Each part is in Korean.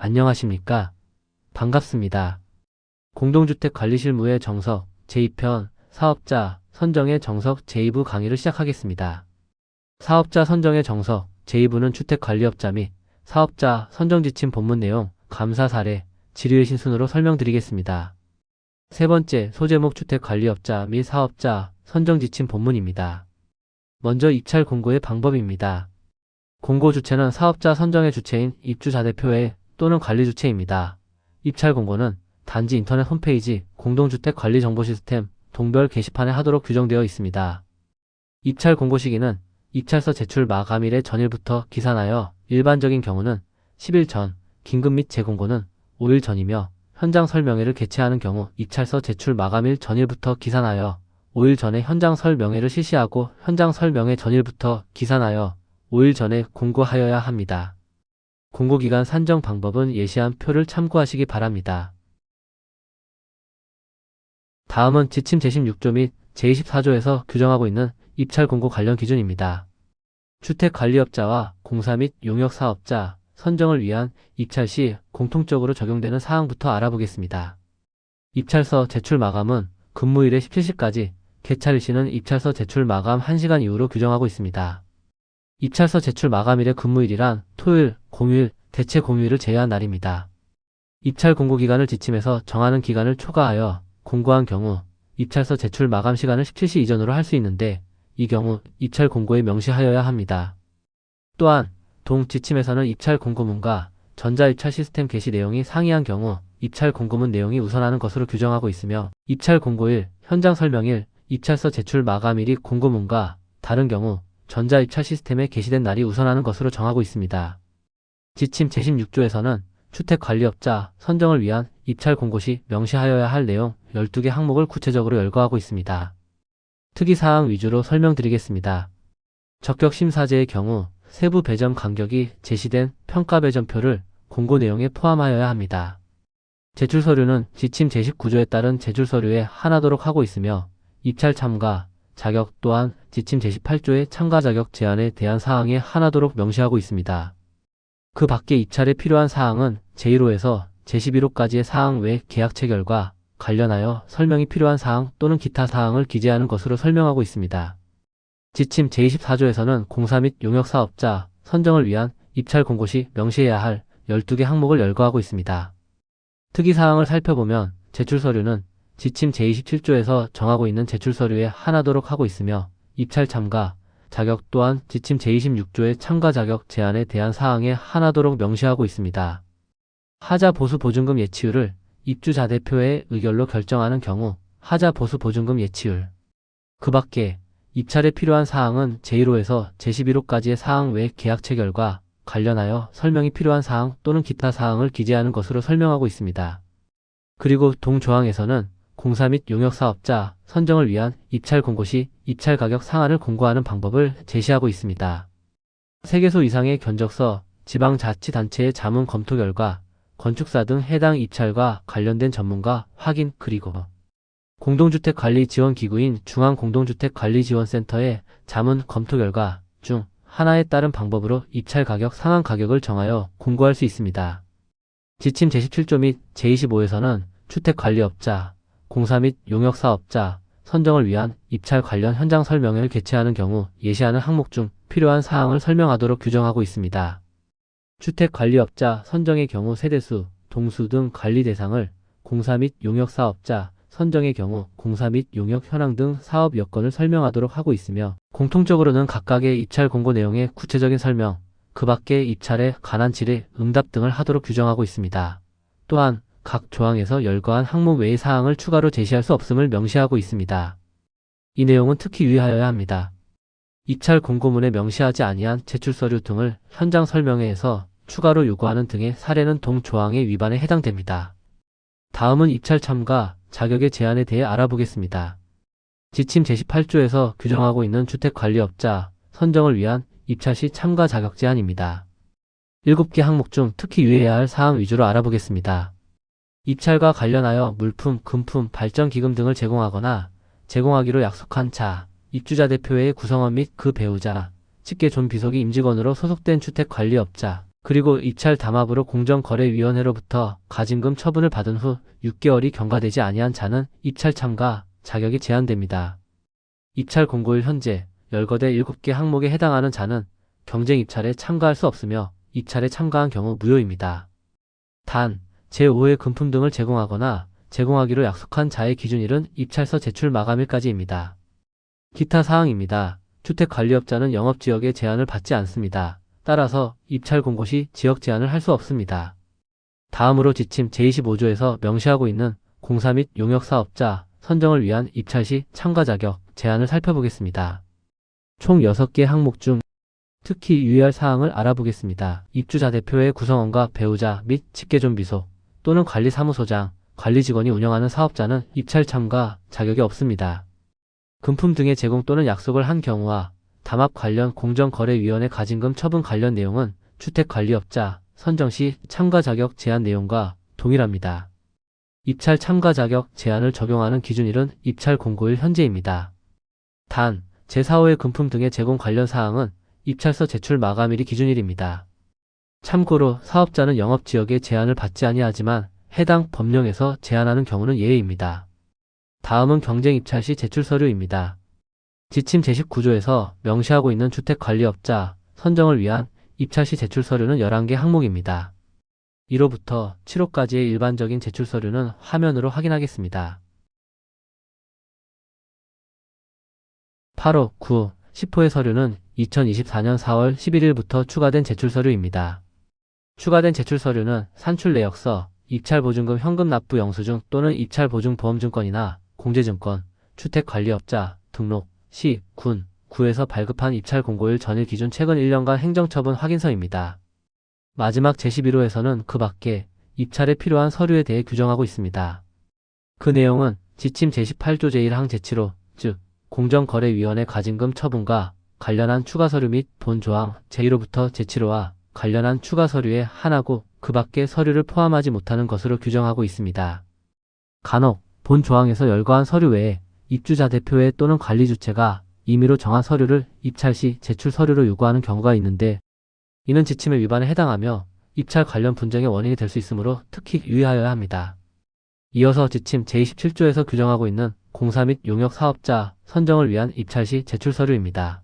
안녕하십니까? 반갑습니다. 공동주택관리실무의 정석 제2편 사업자 선정의 정석 제2부 강의를 시작하겠습니다. 사업자 선정의 정석 제2부는 주택관리업자 및 사업자 선정 지침 본문 내용, 감사 사례, 질의의 신순으로 설명드리겠습니다. 세 번째, 소제목 주택관리업자 및 사업자 선정 지침 본문입니다. 먼저 입찰 공고의 방법입니다. 공고 주체는 사업자 선정의 주체인 입주자 대표회 또는 관리주체입니다. 입찰 공고는 단지 인터넷 홈페이지 공동주택관리정보시스템 동별 게시판에 하도록 규정되어 있습니다. 입찰 공고 시기는 입찰서 제출 마감일의 전일부터 기산하여 일반적인 경우는 10일 전, 긴급 및 재공고는 5일 전이며 현장 설명회를 개최하는 경우 입찰서 제출 마감일 전일부터 기산하여 5일 전에 현장 설명회를 실시하고 현장 설명회 전일부터 기산하여 5일 전에 공고하여야 합니다. 공고기간 산정 방법은 예시한 표를 참고하시기 바랍니다. 다음은 지침 제16조 및 제24조에서 규정하고 있는 입찰 공고 관련 기준입니다. 주택관리업자와 공사 및 용역사업자 선정을 위한 입찰 시 공통적으로 적용되는 사항부터 알아보겠습니다. 입찰서 제출 마감은 근무일의 17시까지, 개찰일 시는 입찰서 제출 마감 1시간 이후로 규정하고 있습니다. 입찰서 제출 마감일의 근무일이란 토요일, 공휴일, 대체 공휴일을 제외한 날입니다. 입찰 공고 기간을 지침에서 정하는 기간을 초과하여 공고한 경우 입찰서 제출 마감 시간을 17시 이전으로 할 수 있는데 이 경우 입찰 공고에 명시하여야 합니다. 또한 동 지침에서는 입찰 공고문과 전자입찰 시스템 게시 내용이 상이한 경우 입찰 공고문 내용이 우선하는 것으로 규정하고 있으며 입찰 공고일, 현장 설명일, 입찰서 제출 마감일이 공고문과 다른 경우 전자입찰 시스템에 게시된 날이 우선하는 것으로 정하고 있습니다. 지침 제16조에서는 주택관리업자 선정을 위한 입찰 공고 시 명시하여야 할 내용 12개 항목을 구체적으로 열거하고 있습니다. 특이사항 위주로 설명드리겠습니다. 적격심사제의 경우 세부 배점 간격이 제시된 평가 배점표를 공고 내용에 포함하여야 합니다. 제출서류는 지침 제19조에 따른 제출서류에 한하도록 하고 있으며 입찰 참가, 자격 또한 지침 제18조의 참가 자격 제한에 대한 사항에 한하도록 명시하고 있습니다. 그 밖에 입찰에 필요한 사항은 제1호에서 제11호까지의 사항 외 계약 체결과 관련하여 설명이 필요한 사항 또는 기타 사항을 기재하는 것으로 설명하고 있습니다. 지침 제24조에서는 공사 및 용역사업자 선정을 위한 입찰 공고 시 명시해야 할 12개 항목을 열거하고 있습니다. 특이사항을 살펴보면 제출서류는 지침 제27조에서 정하고 있는 제출서류에 한하도록 하고 있으며 입찰 참가, 자격 또한 지침 제26조의 참가 자격 제한에 대한 사항에 한하도록 명시하고 있습니다. 하자 보수 보증금 예치율을 입주자 대표의 의결로 결정하는 경우 하자 보수 보증금 예치율. 그 밖에 입찰에 필요한 사항은 제1호에서 제11호까지의 사항 외 계약 체결과 관련하여 설명이 필요한 사항 또는 기타 사항을 기재하는 것으로 설명하고 있습니다. 그리고 동조항에서는 공사 및 용역사업자 선정을 위한 입찰 공고 시 입찰 가격 상한을 공고하는 방법을 제시하고 있습니다. 3개소 이상의 견적서, 지방자치단체의 자문 검토 결과, 건축사 등 해당 입찰과 관련된 전문가 확인 그리고 공동주택관리지원기구인 중앙공동주택관리지원센터의 자문 검토 결과 중 하나에 따른 방법으로 입찰 가격 상한 가격을 정하여 공고할 수 있습니다. 지침 제17조 및 제25에서는 주택관리업자, 공사 및 용역사업자 선정을 위한 입찰 관련 현장 설명회를 개최하는 경우 예시하는 항목 중 필요한 사항을 설명하도록 규정하고 있습니다. 주택관리업자 선정의 경우 세대수, 동수 등 관리 대상을, 공사 및 용역사업자 선정의 경우 공사 및 용역 현황 등 사업 여건을 설명하도록 하고 있으며 공통적으로는 각각의 입찰 공고 내용의 구체적인 설명, 그 밖의 입찰에 관한 질의, 응답 등을 하도록 규정하고 있습니다. 또한 각 조항에서 열거한 항목 외의 사항을 추가로 제시할 수 없음을 명시하고 있습니다. 이 내용은 특히 유의하여야 합니다. 입찰 공고문에 명시하지 아니한 제출서류 등을 현장 설명회에서 추가로 요구하는 등의 사례는 동 조항의 위반에 해당됩니다. 다음은 입찰 참가, 자격의 제한에 대해 알아보겠습니다. 지침 제18조에서 규정하고 있는 주택관리업자 선정을 위한 입찰 시 참가 자격 제한입니다. 7개 항목 중 특히 유의해야 할 사항 위주로 알아보겠습니다. 입찰과 관련하여 물품, 금품, 발전기금 등을 제공하거나 제공하기로 약속한 자, 입주자 대표회의 구성원 및 그 배우자, 직계 존비속이 임직원으로 소속된 주택관리업자, 그리고 입찰 담합으로 공정거래위원회로부터 가징금 처분을 받은 후 6개월이 경과되지 아니한 자는 입찰 참가 자격이 제한됩니다. 입찰 공고일 현재 열거대 7개 항목에 해당하는 자는 경쟁 입찰에 참가할 수 없으며 입찰에 참가한 경우 무효입니다. 단, 제5의 금품 등을 제공하거나 제공하기로 약속한 자의 기준일은 입찰서 제출 마감일까지입니다. 기타 사항입니다. 주택관리업자는 영업지역의 제한을 받지 않습니다. 따라서 입찰 공고 시 지역 제한을 할 수 없습니다. 다음으로 지침 제25조에서 명시하고 있는 공사 및 용역사업자 선정을 위한 입찰 시 참가 자격 제한을 살펴보겠습니다. 총 6개 항목 중 특히 유의할 사항을 알아보겠습니다. 입주자 대표의 구성원과 배우자 및 직계존비속 또는 관리사무소장, 관리직원이 운영하는 사업자는 입찰 참가 자격이 없습니다. 금품 등의 제공 또는 약속을 한 경우와 담합 관련 공정거래위원회 가징금 처분 관련 내용은 주택관리업자 선정 시 참가 자격 제한 내용과 동일합니다. 입찰 참가 자격 제한을 적용하는 기준일은 입찰 공고일 현재입니다. 단, 제4호의 금품 등의 제공 관련 사항은 입찰서 제출 마감일이 기준일입니다. 참고로 사업자는 영업지역의 제한을 받지 아니하지만 해당 법령에서 제한하는 경우는 예외입니다. 다음은 경쟁 입찰 시 제출 서류입니다. 지침 제19조에서 명시하고 있는 주택관리업자 선정을 위한 입찰 시 제출 서류는 11개 항목입니다. 1호부터 7호까지의 일반적인 제출 서류는 화면으로 확인하겠습니다. 8호, 9, 10호의 서류는 2024년 4월 11일부터 추가된 제출 서류입니다. 추가된 제출 서류는 산출 내역서, 입찰보증금 현금 납부 영수증 또는 입찰보증보험증권이나 공제증권, 주택관리업자 등록, 시, 군, 구에서 발급한 입찰 공고일 전일 기준 최근 1년간 행정처분 확인서입니다. 마지막 제11호에서는 그 밖에 입찰에 필요한 서류에 대해 규정하고 있습니다. 그 내용은 지침 제18조 제1항 제7호, 즉 공정거래위원회 가징금 처분과 관련한 추가 서류 및 본 조항 제1호부터 제7호와 관련한 추가 서류에 하나고 그 밖의 서류를 포함하지 못하는 것으로 규정하고 있습니다. 간혹 본 조항에서 열거한 서류 외에 입주자 대표의 또는 관리주체가 임의로 정한 서류를 입찰 시 제출 서류로 요구하는 경우가 있는데 이는 지침의 위반에 해당하며 입찰 관련 분쟁의 원인이 될 수 있으므로 특히 유의하여야 합니다. 이어서 지침 제27조에서 규정하고 있는 공사 및 용역 사업자 선정을 위한 입찰 시 제출 서류입니다.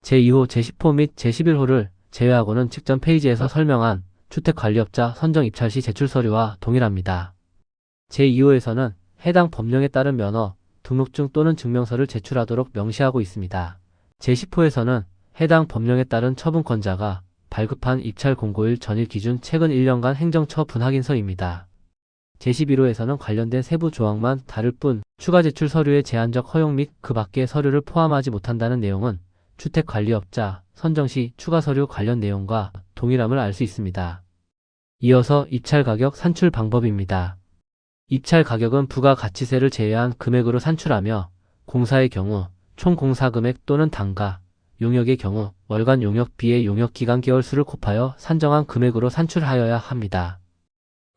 제2호, 제10호 및 제11호를 제외하고는 직전 페이지에서 설명한 주택관리업자 선정 입찰 시 제출 서류와 동일합니다. 제2호에서는 해당 법령에 따른 면허, 등록증 또는 증명서를 제출하도록 명시하고 있습니다. 제10호에서는 해당 법령에 따른 처분권자가 발급한 입찰 공고일 전일 기준 최근 1년간 행정처분 확인서입니다. 제11호에서는 관련된 세부 조항만 다를 뿐 추가 제출 서류의 제한적 허용 및 그 밖의 서류를 포함하지 못한다는 내용은 주택관리업자 선정 시 추가 서류 관련 내용과 동일함을 알 수 있습니다. 이어서 입찰 가격 산출 방법입니다. 입찰 가격은 부가가치세를 제외한 금액으로 산출하며 공사의 경우 총 공사 금액 또는 단가, 용역의 경우 월간 용역비의 용역기간 개월수를 곱하여 산정한 금액으로 산출하여야 합니다.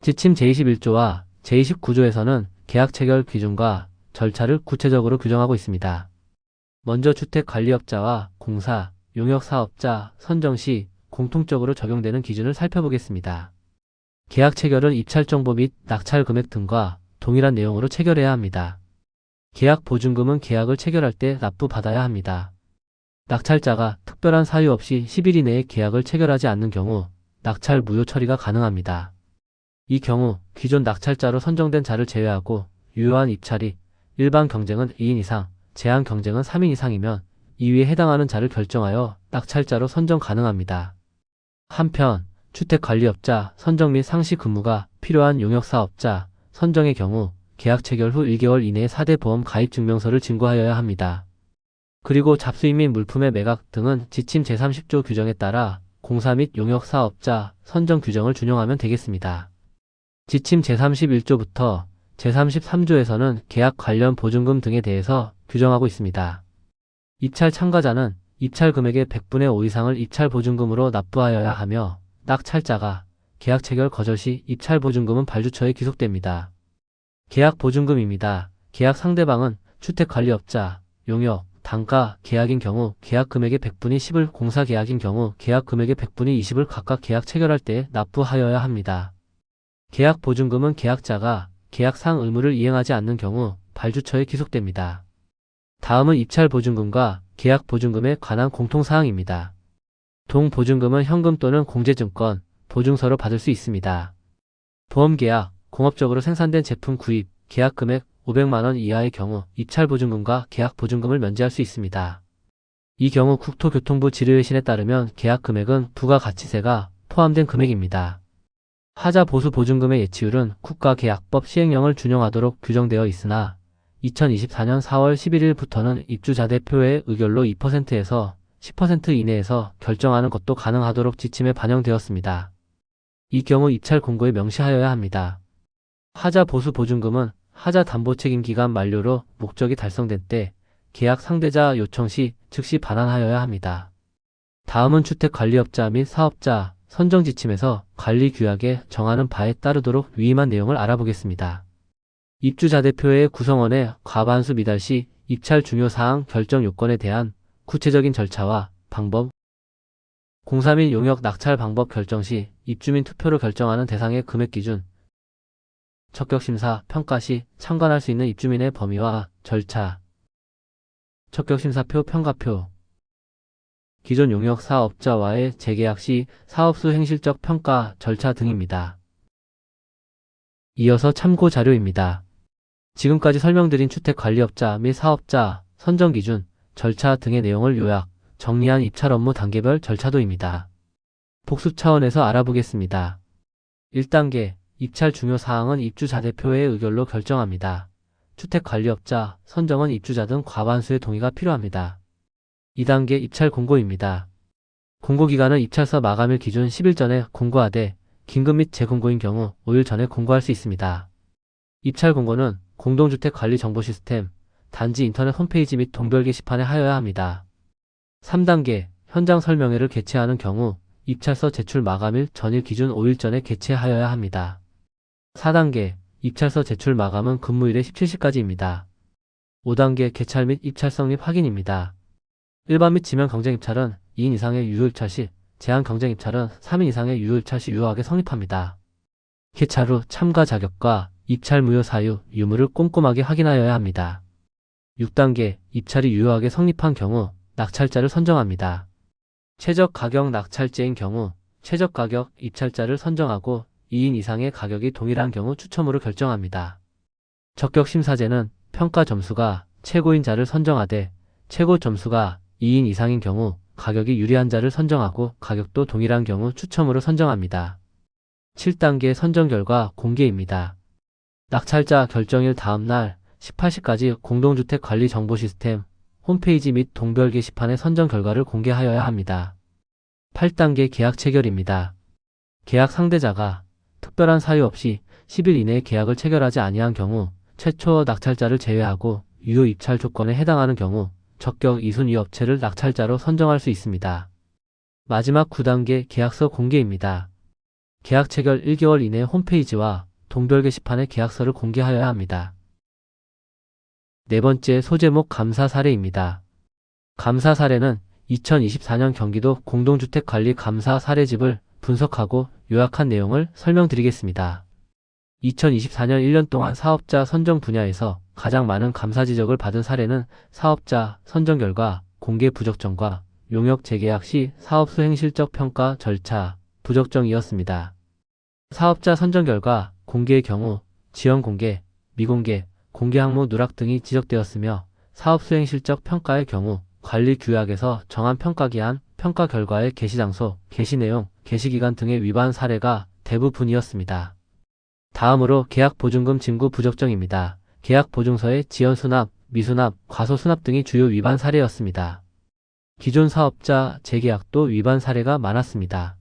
지침 제21조와 제29조에서는 계약 체결 기준과 절차를 구체적으로 규정하고 있습니다. 먼저 주택관리업자와 공사, 용역사업자 선정 시 공통적으로 적용되는 기준을 살펴보겠습니다. 계약 체결은 입찰 정보 및 낙찰 금액 등과 동일한 내용으로 체결해야 합니다. 계약 보증금은 계약을 체결할 때 납부받아야 합니다. 낙찰자가 특별한 사유 없이 10일 이내에 계약을 체결하지 않는 경우 낙찰 무효 처리가 가능합니다. 이 경우 기존 낙찰자로 선정된 자를 제외하고 유효한 입찰이 일반 경쟁은 2인 이상, 제한 경쟁은 3인 이상이면 이위에 해당하는 자를 결정하여 낙찰자로 선정 가능합니다. 한편 주택관리업자 선정 및 상시 근무가 필요한 용역사업자 선정의 경우 계약 체결 후 1개월 이내에 4대 보험 가입 증명서를 진고하여야 합니다. 그리고 잡수인 및 물품의 매각 등은 지침 제30조 규정에 따라 공사 및 용역사업자 선정 규정을 준용하면 되겠습니다. 지침 제31조부터 제33조에서는 계약 관련 보증금 등에 대해서 규정하고 있습니다. 입찰 참가자는 입찰 금액의 100분의 5 이상을 입찰 보증금으로 납부하여야 하며 낙찰자가 계약 체결 거절 시 입찰 보증금은 발주처에 기속됩니다. 계약 보증금입니다. 계약 상대방은 주택관리업자, 용역, 단가 계약인 경우 계약 금액의 100분의 10을, 공사 계약인 경우 계약 금액의 100분의 20을 각각 계약 체결할 때 납부하여야 합니다. 계약 보증금은 계약자가 계약상 의무를 이행하지 않는 경우 발주처에 기속됩니다. 다음은 입찰 보증금과 계약 보증금에 관한 공통사항입니다. 동보증금은 현금 또는 공제증권, 보증서로 받을 수 있습니다. 보험계약, 공업적으로 생산된 제품 구입, 계약 금액 500만원 이하의 경우 입찰 보증금과 계약 보증금을 면제할 수 있습니다. 이 경우 국토교통부 지르외신에 따르면 계약 금액은 부가가치세가 포함된 금액입니다. 하자 보수 보증금의 예치율은 국가계약법 시행령을 준용하도록 규정되어 있으나 2024년 4월 11일부터는 입주자 대표의 의결로 2%에서 10% 이내에서 결정하는 것도 가능하도록 지침에 반영되었습니다. 이 경우 입찰 공고에 명시하여야 합니다. 하자 보수 보증금은 하자 담보 책임 기간 만료로 목적이 달성된 때 계약 상대자 요청 시 즉시 반환하여야 합니다. 다음은 주택관리업자 및 사업자 선정 지침에서 관리 규약에 정하는 바에 따르도록 위임한 내용을 알아보겠습니다. 입주자 대표의 구성원의 과반수 미달 시 입찰 중요사항 결정 요건에 대한 구체적인 절차와 방법, 공사 및 용역 낙찰 방법 결정 시 입주민 투표로 결정하는 대상의 금액 기준, 적격심사, 평가 시 참관할 수 있는 입주민의 범위와 절차, 적격심사표, 평가표, 기존 용역 사업자와의 재계약 시 사업수 행실적 평가 절차 등입니다. 이어서 참고 자료입니다. 지금까지 설명드린 주택관리업자 및 사업자 선정 기준, 절차 등의 내용을 요약, 정리한 입찰 업무 단계별 절차도입니다. 복습 차원에서 알아보겠습니다. 1단계 입찰 중요사항은 입주자 대표의 의결로 결정합니다. 주택관리업자 선정은 입주자 등 과반수의 동의가 필요합니다. 2단계 입찰 공고입니다. 공고기간은 입찰서 마감일 기준 10일 전에 공고하되 긴급 및 재공고인 경우 5일 전에 공고할 수 있습니다. 입찰 공고는 공동주택관리정보시스템, 단지 인터넷 홈페이지 및 동별 게시판에 하여야 합니다. 3단계 현장 설명회를 개최하는 경우 입찰서 제출 마감일 전일 기준 5일 전에 개최하여야 합니다. 4단계 입찰서 제출 마감은 근무일의 17시까지입니다. 5단계 개찰 및 입찰 성립 확인입니다. 일반 및 지명 경쟁 입찰은 2인 이상의 유효 입찰 시, 제한 경쟁 입찰은 3인 이상의 유효 입찰 시 유효하게 성립합니다. 개찰 후 참가 자격과 입찰 무효 사유, 유무를 꼼꼼하게 확인하여야 합니다. 6단계 입찰이 유효하게 성립한 경우 낙찰자를 선정합니다. 최적 가격 낙찰제인 경우 최적 가격 입찰자를 선정하고 2인 이상의 가격이 동일한 경우 추첨으로 결정합니다. 적격 심사제는 평가 점수가 최고인 자를 선정하되 최고 점수가 2인 이상인 경우 가격이 유리한 자를 선정하고 가격도 동일한 경우 추첨으로 선정합니다. 7단계 선정 결과 공개입니다. 낙찰자 결정일 다음날 18시까지 공동주택관리정보시스템 홈페이지 및 동별 게시판에 선정 결과를 공개하여야 합니다. 8단계 계약 체결입니다. 계약 상대자가 특별한 사유 없이 10일 이내에 계약을 체결하지 아니한 경우 최초 낙찰자를 제외하고 유효 입찰 조건에 해당하는 경우 적격 2순위 업체를 낙찰자로 선정할 수 있습니다. 마지막 9단계 계약서 공개입니다. 계약 체결 1개월 이내 홈페이지와 동별 게시판에 계약서를 공개하여야 합니다. 네 번째 소제목 감사 사례입니다. 감사 사례는 2024년 경기도 공동주택관리 감사 사례집을 분석하고 요약한 내용을 설명드리겠습니다. 2024년 1년 동안 사업자 선정 분야에서 가장 많은 감사 지적을 받은 사례는 사업자 선정 결과 공개 부적정과 용역 재계약 시 사업수 행실적 평가 절차 부적정이었습니다. 사업자 선정 결과 공개의 경우 지연 공개, 미공개, 공개 항목 누락 등이 지적되었으며 사업 수행 실적 평가의 경우 관리 규약에서 정한 평가기한, 평가 결과의 게시 장소, 게시 내용, 게시 기간 등의 위반 사례가 대부분이었습니다. 다음으로 계약 보증금 징구 부적정입니다. 계약 보증서의 지연 수납, 미수납, 과소 수납 등이 주요 위반 사례였습니다. 기존 사업자 재계약도 위반 사례가 많았습니다.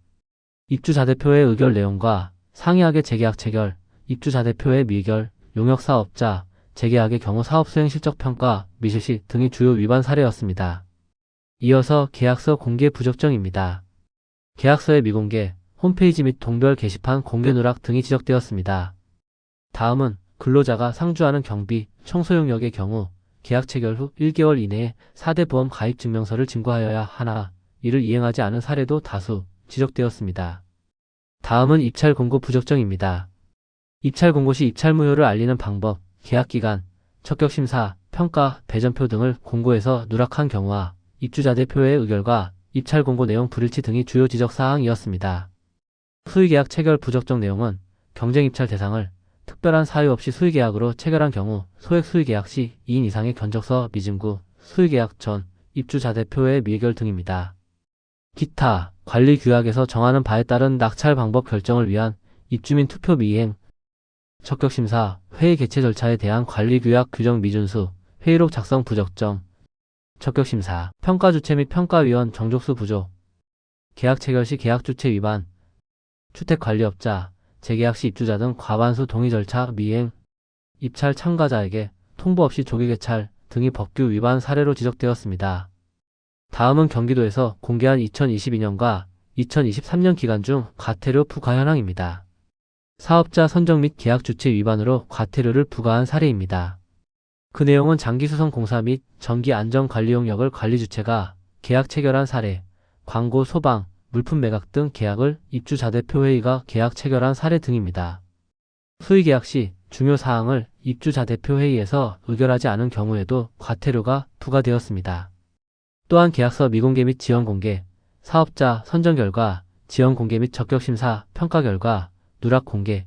입주자 대표의 의결 내용과 상이하게 재계약 체결, 입주자 대표의 미결, 용역사업자, 재계약의 경우 사업수행 실적평가, 미실시 등이 주요 위반 사례였습니다. 이어서 계약서 공개 부적정입니다. 계약서의 미공개, 홈페이지 및 동별 게시판 공개 누락 등이 지적되었습니다. 다음은 근로자가 상주하는 경비, 청소 용역의 경우 계약 체결 후 1개월 이내에 4대 보험 가입 증명서를 진구하여야 하나 이를 이행하지 않은 사례도 다수 지적되었습니다. 다음은 입찰 공고 부적정입니다. 입찰 공고 시 입찰 무효를 알리는 방법, 계약 기간, 적격 심사, 평가, 배전표 등을 공고에서 누락한 경우와 입주자 대표의 의결과 입찰 공고 내용 불일치 등이 주요 지적 사항이었습니다. 수의계약 체결 부적정 내용은 경쟁 입찰 대상을 특별한 사유 없이 수의계약으로 체결한 경우 소액 수의계약 시 2인 이상의 견적서 미증구, 수의계약 전 입주자 대표의 미결 등입니다. 기타, 관리규약에서 정하는 바에 따른 낙찰 방법 결정을 위한 입주민 투표 미이행, 적격심사, 회의 개최 절차에 대한 관리규약 규정 미준수, 회의록 작성 부적정, 적격심사, 평가주체 및 평가위원 정족수 부족, 계약 체결 시 계약주체 위반, 주택관리업자, 재계약 시 입주자 등 과반수 동의 절차 미행, 입찰 참가자에게 통보 없이 조기 개찰 등이 법규 위반 사례로 지적되었습니다. 다음은 경기도에서 공개한 2022년과 2023년 기간 중 과태료 부과 현황입니다. 사업자 선정 및 계약 주체 위반으로 과태료를 부과한 사례입니다. 그 내용은 장기수송 공사 및 전기 안전관리용역을 관리주체가 계약 체결한 사례, 광고 소방, 물품 매각 등 계약을 입주자 대표 회의가 계약 체결한 사례 등입니다. 수의계약 시 중요 사항을 입주자 대표 회의에서 의결하지 않은 경우에도 과태료가 부과되었습니다. 또한 계약서 미공개 및 지연 공개, 사업자 선정 결과, 지연 공개 및 적격 심사, 평가 결과, 누락 공개,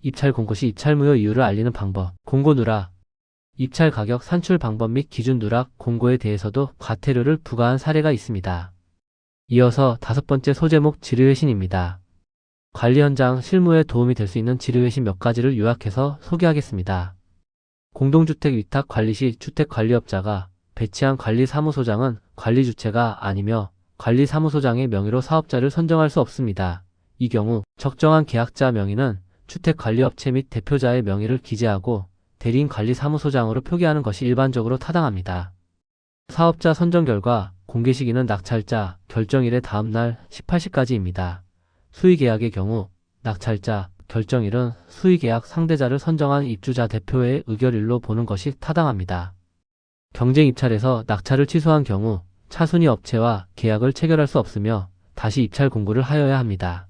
입찰 공고 시 입찰 무효 이유를 알리는 방법, 공고 누락, 입찰 가격 산출 방법 및 기준 누락 공고에 대해서도 과태료를 부과한 사례가 있습니다. 이어서 5번째 소제목 질의회신입니다. 관리 현장 실무에 도움이 될 수 있는 질의회신 몇 가지를 요약해서 소개하겠습니다. 공동주택 위탁 관리 시 주택관리업자가 배치한 관리사무소장은 관리주체가 아니며 관리사무소장의 명의로 사업자를 선정할 수 없습니다. 이 경우 적정한 계약자 명의는 주택관리업체 및 대표자의 명의를 기재하고 대리인 관리사무소장으로 표기하는 것이 일반적으로 타당합니다. 사업자 선정 결과 공개 시기는 낙찰자 결정일의 다음날 18시까지입니다. 수의계약의 경우 낙찰자 결정일은 수의계약 상대자를 선정한 입주자 대표의 의결일로 보는 것이 타당합니다. 경쟁 입찰에서 낙찰을 취소한 경우 차순위 업체와 계약을 체결할 수 없으며 다시 입찰 공고를 하여야 합니다.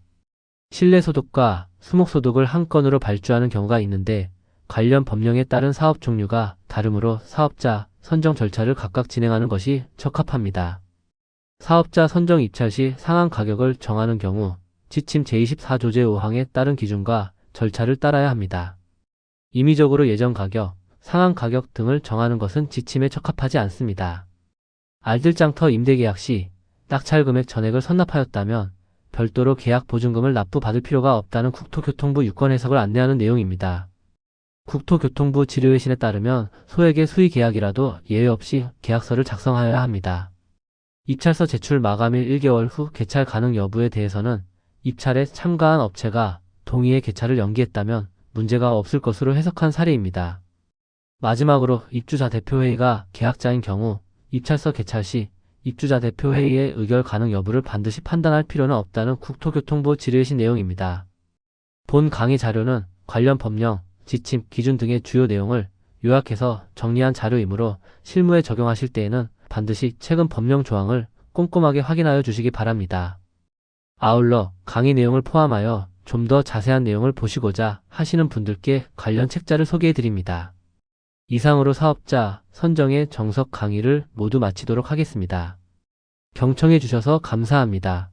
실내소득과 수목소득을 한 건으로 발주하는 경우가 있는데 관련 법령에 따른 사업 종류가 다르므로 사업자 선정 절차를 각각 진행하는 것이 적합합니다. 사업자 선정 입찰 시 상한 가격을 정하는 경우 지침 제24조 제5항에 따른 기준과 절차를 따라야 합니다. 임의적으로 예정 가격, 상한 가격 등을 정하는 것은 지침에 적합하지 않습니다. 알뜰장터 임대계약 시 낙찰 금액 전액을 선납하였다면 별도로 계약 보증금을 납부받을 필요가 없다는 국토교통부 유권 해석을 안내하는 내용입니다. 국토교통부 질의회신에 따르면 소액의 수의계약이라도 예외 없이 계약서를 작성하여야 합니다. 입찰서 제출 마감일 1개월 후 개찰 가능 여부에 대해서는 입찰에 참가한 업체가 동의의 개찰을 연기했다면 문제가 없을 것으로 해석한 사례입니다. 마지막으로 입주자 대표회의가 계약자인 경우 입찰서 개찰 시 입주자 대표회의의 의결 가능 여부를 반드시 판단할 필요는 없다는 국토교통부 질의회신 내용입니다. 본 강의 자료는 관련 법령, 지침, 기준 등의 주요 내용을 요약해서 정리한 자료이므로 실무에 적용하실 때에는 반드시 최근 법령 조항을 꼼꼼하게 확인하여 주시기 바랍니다. 아울러 강의 내용을 포함하여 좀 더 자세한 내용을 보시고자 하시는 분들께 관련 책자를 소개해 드립니다. 이상으로 사업자 선정의 정석 강의를 모두 마치도록 하겠습니다. 경청해 주셔서 감사합니다.